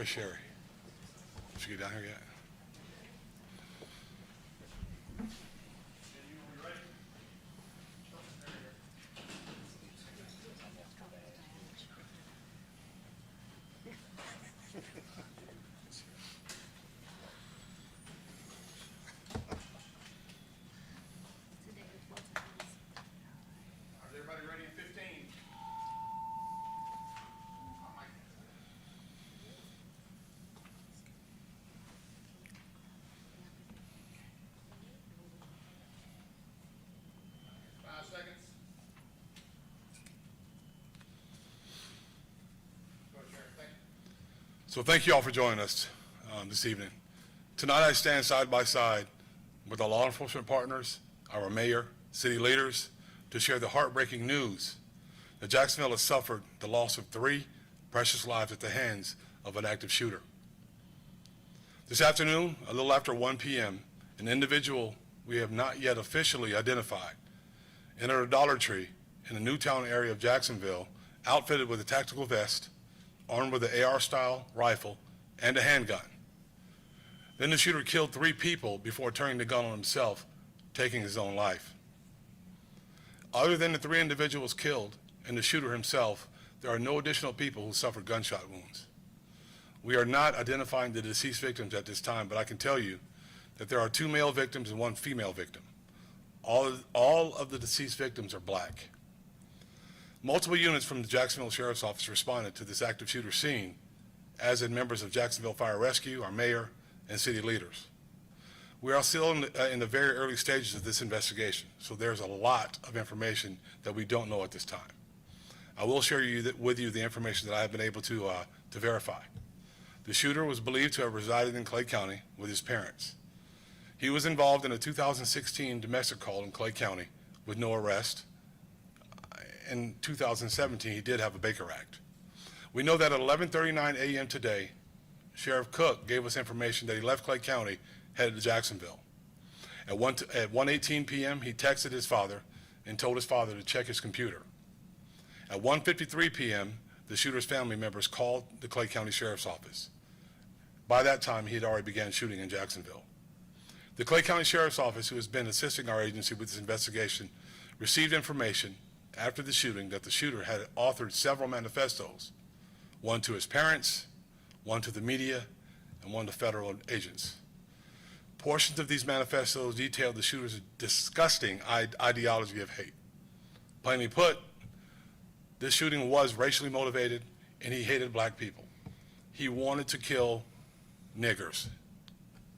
Where's Sherry? Did she get down here yet? Is everybody ready in 15? 5 seconds. Go, Sheriff. Thank you. So thank you all for joining us this evening. Tonight I stand side by side with our law enforcement partners, our mayor, city leaders, to share the heartbreaking news that Jacksonville has suffered the loss of 3 precious lives at the hands of an active shooter. This afternoon, a little after 1 p.m., an individual we have not yet officially identified entered a Dollar Tree in the Newtown area of Jacksonville, outfitted with a tactical vest, armed with an AR-style rifle and a handgun. Then the shooter killed 3 people before turning the gun on himself, taking his own life. Other than the 3 individuals killed and the shooter himself, there are no additional people who suffered gunshot wounds. We are not identifying the deceased victims at this time, but I can tell you that there are 2 male victims and 1 female victim. All of the deceased victims are black. Multiple units from the Jacksonville Sheriff's Office responded to this active shooter scene, as did members of Jacksonville Fire Rescue, our mayor, and city leaders. We are still in the very early stages of this investigation, so there's a lot of information that we don't know at this time. I will share with you the information that I have been able to verify. The shooter was believed to have resided in Clay County with his parents. He was involved in a 2016 domestic call in Clay County with no arrest. In 2017, he did have a Baker Act. We know that at 11:39 a.m. today, Sheriff Cook gave us information that he left Clay County, headed to Jacksonville. At 1:18 p.m., he texted his father and told his father to check his computer. At 1:53 p.m., the shooter's family members called the Clay County Sheriff's Office. By that time, he had already begun shooting in Jacksonville. The Clay County Sheriff's Office, who has been assisting our agency with this investigation, received information after the shooting that the shooter had authored several manifestos, one to his parents, one to the media, and one to federal agents. Portions of these manifestos detailed the shooter's disgusting ideology of hate. Plainly put, this shooting was racially motivated, and he hated black people. He wanted to kill niggers.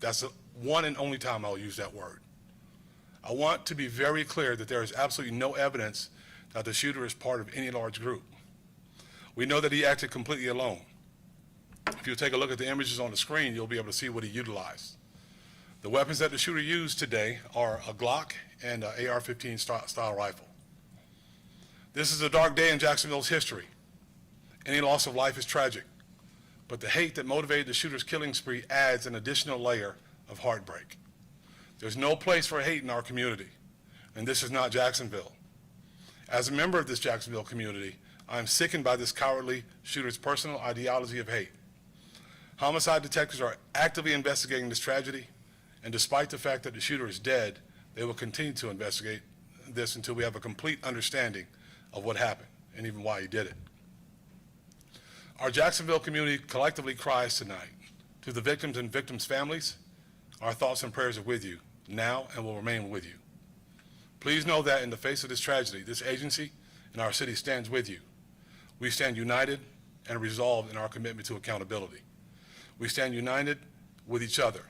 That's the one and only time I'll use that word. I want to be very clear that there is absolutely no evidence that the shooter is part of any large group. We know that he acted completely alone. If you take a look at the images on the screen, you'll be able to see what he utilized. The weapons that the shooter used today are a Glock and an AR-15 style rifle. This is a dark day in Jacksonville's history. Any loss of life is tragic, but the hate that motivated the shooter's killing spree adds an additional layer of heartbreak. There's no place for hate in our community, and this is not Jacksonville. As a member of this Jacksonville community, I am sickened by this cowardly shooter's personal ideology of hate. Homicide detectives are actively investigating this tragedy, and despite the fact that the shooter is dead, they will continue to investigate this until we have a complete understanding of what happened and even why he did it. Our Jacksonville community collectively cries tonight. To the victims and victims' families, our thoughts and prayers are with you now and will remain with you. Please know that in the face of this tragedy, this agency and our city stands with you. We stand united and resolved in our commitment to accountability. We stand united with each other.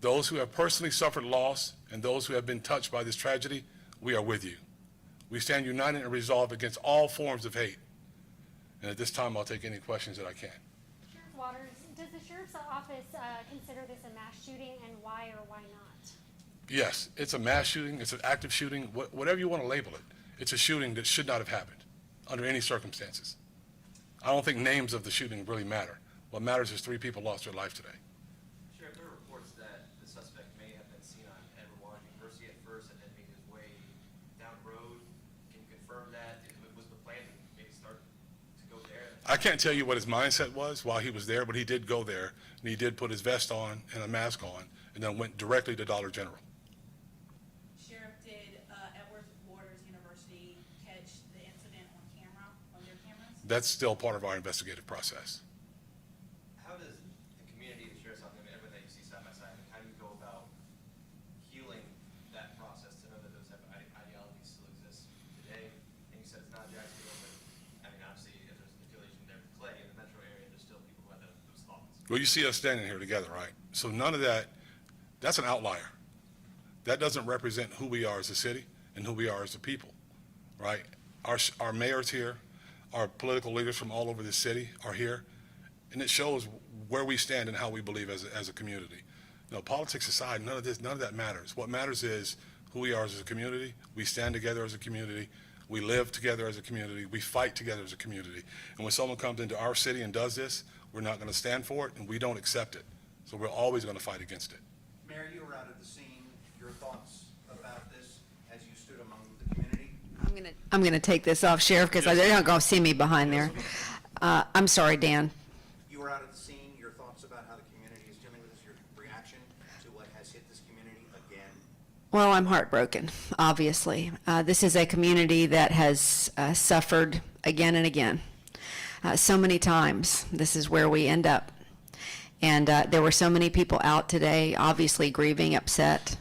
Those who have personally suffered loss and those who have been touched by this tragedy, we are with you. We stand united and resolved against all forms of hate. And at this time, I'll take any questions that I can. Sheriff Waters, does the Sheriff's Office consider this a mass shooting, and why or why not? Yes, it's a mass shooting, it's an active shooting, whatever you want to label it. It's a shooting that should not have happened under any circumstances. I don't think names of the shooting really matter. What matters is 3 people lost their life today. Sheriff, there are reports that the suspect may have been seen on Edward Water University at first and then made his way down the road. Can you confirm that? Was the plan to maybe start to go there? I can't tell you what his mindset was while he was there, but he did go there, and he did put his vest on and a mask on, and then went directly to Dollar General. Sheriff, did Edwards Waters University catch the incident on camera, on their cameras? That's still part of our investigative process. How does the community, the sheriff's office, everyone that you see side by side, how do you go about healing that process to know that those type of ideologies still exist today? And you said it's not Jacksonville, but I mean, obviously, if there's an affiliation there with Clay in the metro area, there's still people who have those thoughts. Well, you see us standing here together, right? So none of that, that's an outlier. That doesn't represent who we are as a city and who we are as a people, right? Our mayor's here, our political leaders from all over the city are here, and it shows where we stand and how we believe as a community. You know, politics aside, none of that matters. What matters is who we are as a community. We stand together as a community. We live together as a community. We fight together as a community. And when someone comes into our city and does this, we're not going to stand for it, and we don't accept it. So we're always going to fight against it. Mayor, you were out at the scene. Your thoughts about this as you stood among the community? I'm gonna take this off, Sheriff, because they're not gonna see me behind there. I'm sorry, Dan. You were out at the scene. Your thoughts about how the community is dealing with this, your reaction to what has hit this community again? Well, I'm heartbroken, obviously. This is a community that has suffered again and again. So many times, this is where we end up. And there were so many people out today, obviously grieving, upset.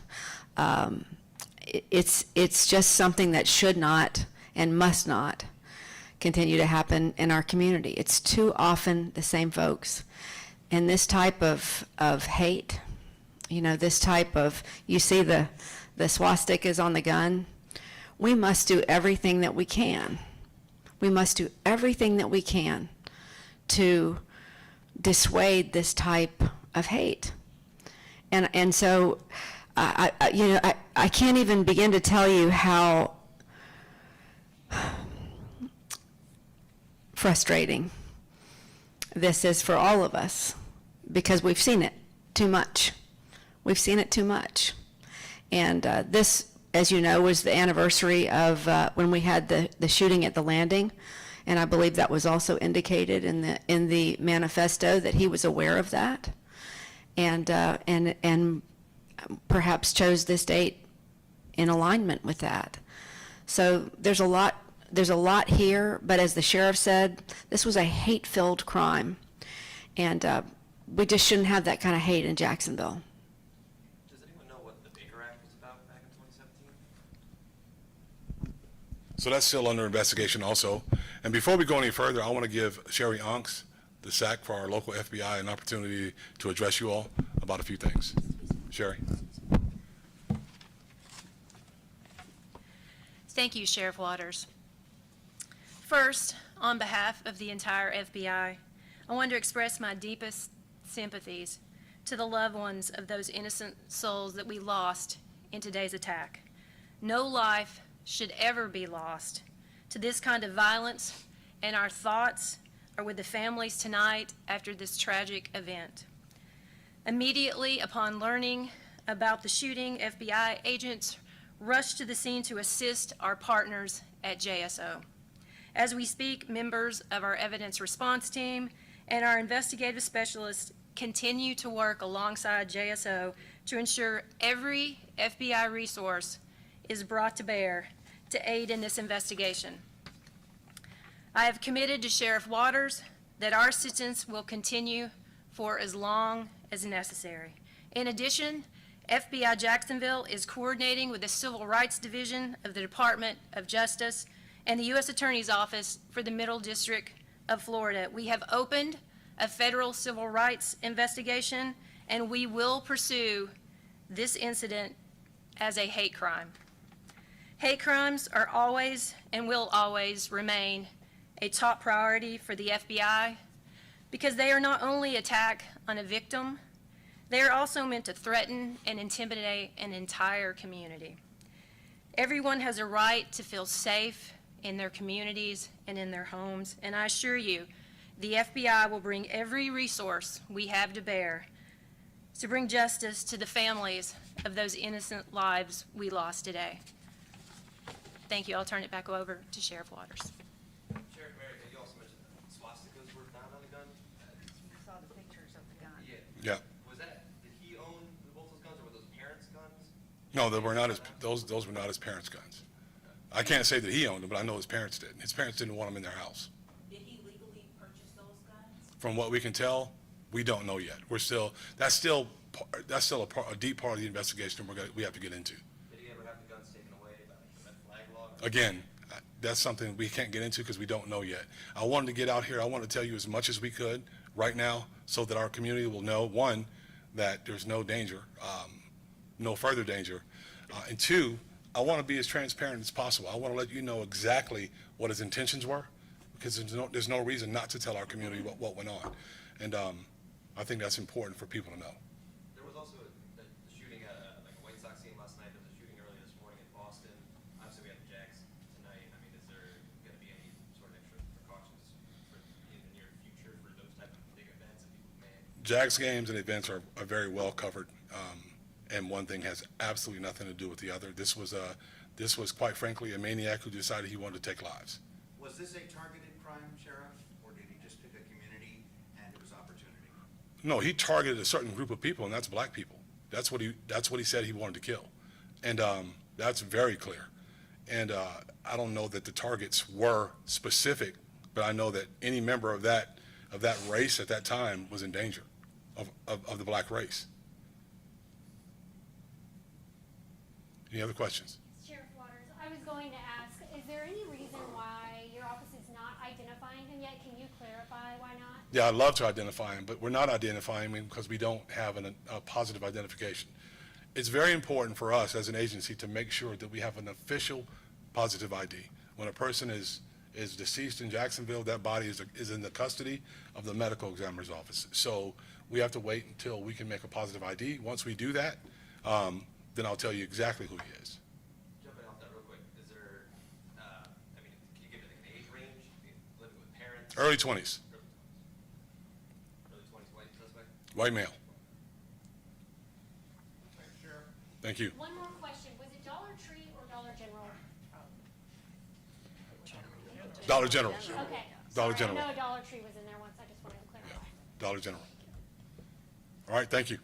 It's just something that should not and must not continue to happen in our community. It's too often the same folks. And this type of hate, you know, this type of, you see the swastikas on the gun. We must do everything that we can. We must do everything that we can to dissuade this type of hate. And so, I can't even begin to tell you how frustrating this is for all of us, because we've seen it too much. We've seen it too much. And this, as you know, was the anniversary of when we had the shooting at the landing. And I believe that was also indicated in the manifesto that he was aware of that, and perhaps chose this date in alignment with that. So there's a lot here. But as the sheriff said, this was a hate-filled crime, and we just shouldn't have that kind of hate in Jacksonville. Does anyone know what the Baker Act was about back in 2017? So that's still under investigation also. And before we go any further, I want to give Sherry Onks, the SAC for our local FBI, an opportunity to address you all about a few things. Sherry. Thank you, Sheriff Waters. First, on behalf of the entire FBI, I want to express my deepest sympathies to the loved ones of those innocent souls that we lost in today's attack. No life should ever be lost to this kind of violence, and our thoughts are with the families tonight after this tragic event. Immediately upon learning about the shooting, FBI agents rushed to the scene to assist our partners at JSO. As we speak, members of our evidence response team and our investigative specialists continue to work alongside JSO to ensure every FBI resource is brought to bear to aid in this investigation. I have committed to Sheriff Waters that our assistance will continue for as long as necessary. In addition, FBI Jacksonville is coordinating with the Civil Rights Division of the Department of Justice and the U.S. Attorney's Office for the Middle District of Florida. We have opened a federal civil rights investigation, and we will pursue this incident as a hate crime. Hate crimes are always and will always remain a top priority for the FBI because they are not only attack on a victim, they are also meant to threaten and intimidate an entire community. Everyone has a right to feel safe in their communities and in their homes, and I assure you, the FBI will bring every resource we have to bear to bring justice to the families of those innocent lives we lost today. Thank you. I'll turn it back over to Sheriff Waters. Sheriff, Mary, you also mentioned swastikas. saw the pictures of the gun. Yeah. Yeah. Was that, did he own both those guns, or were those parents' guns? No, they were not his, those were not his parents' guns. I can't say that he owned them, but I know his parents did. His parents didn't want them in their house. Did he legally purchase those guns? From what we can tell, we don't know yet. That's still a deep part of the investigation we have to get into. Did he ever have the guns taken away by like the red flag law? Again, that's something we can't get into because we don't know yet. I wanted to get out here, I want to tell you as much as we could right now so that our community will know, one, that there's no danger, no further danger, and two, I want to be as transparent as possible. I want to let you know exactly what his intentions were because there's no reason not to tell our community what went on. And I think that's important for people to know. There was also the shooting at like a White Sox game last night. There was a shooting earlier this morning in Boston. Obviously, we have the Jags tonight. I mean, is there going to be any sort of extra precautions in the near future for those type of big events that people may? Jags games and events are very well covered, and one thing has absolutely nothing to do with the other. This was quite frankly a maniac who decided he wanted to take lives. Was this a targeted crime, Sheriff, or did he just pick a community and it was opportunity? No, he targeted a certain group of people, and that's black people. That's what he said he wanted to kill, and that's very clear. And I don't know that the targets were specific, but I know that any member of that race at that time was in danger of the black race. Any other questions? Sheriff Waters, I was going to ask, is there any reason why your office is not identifying him yet? Can you clarify why not? Yeah, I'd love to identify him, but we're not identifying him because we don't have a positive identification. It's very important for us as an agency to make sure that we have an official positive ID. When a person is deceased in Jacksonville, that body is in the custody of the medical examiner's office. So we have to wait until we can make a positive ID. Once we do that, then I'll tell you exactly who he is. Jumping off that real quick, is there, I mean, can you give it like an age range? Living with parents? Early 20s, Early 20s, white suspect? white male. Thanks, Sheriff. Thank you. One more question, was it Dollar Tree or Dollar General? Dollar General. Okay. Dollar Sorry, General. I know Dollar Tree was in there once, I just wanted to clarify. Dollar General. All right, thank you.